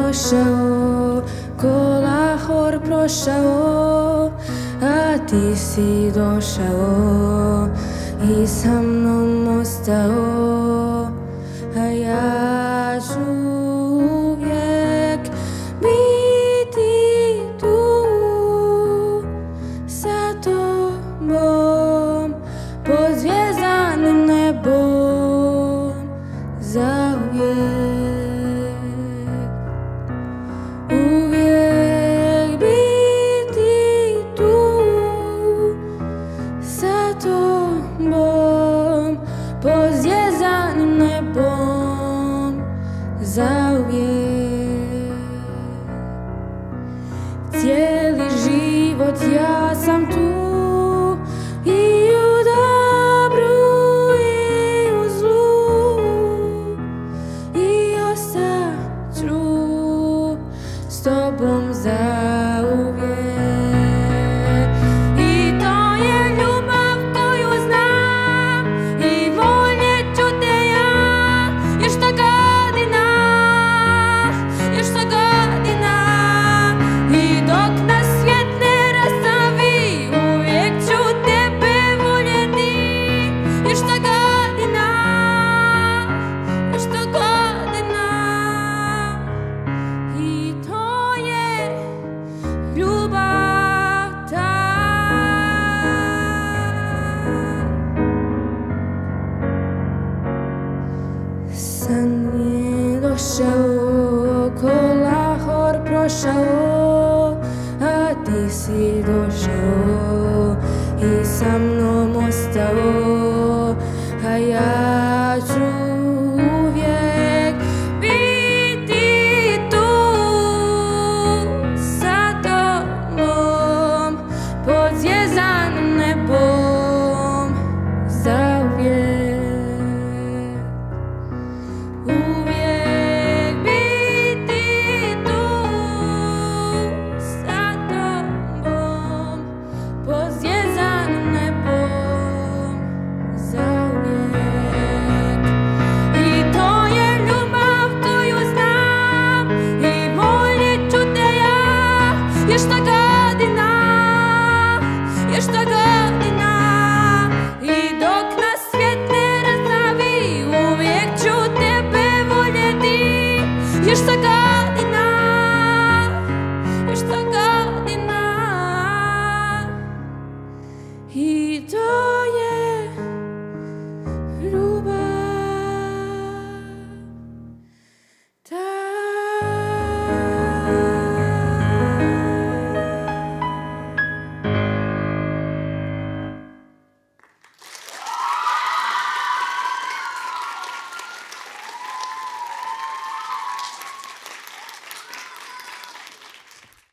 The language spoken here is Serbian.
došao, ko Lahor prošao, a ti si došao i sa mnom ostao, a ja ću uvijek biti tu sa tobom pod zvjezdanim nebom zauvijek. Uvijek biti tu sa tobom pod zvjezdanim nebom zauvijek. Cijeli život ja sam tu i u dobru i u zlu, i ostat ću s tobom zauvijek. I to je ljubav koju znam i voljet ću te ja još sto godina, još sto godina. I dok nas svijet ne rastavi, uvijek ću tebe voljeti još sto godina, još sto godina. I to je ljubav ta. San je došao, ko Lahor prošao, a ti si došao i sa mnom ostao.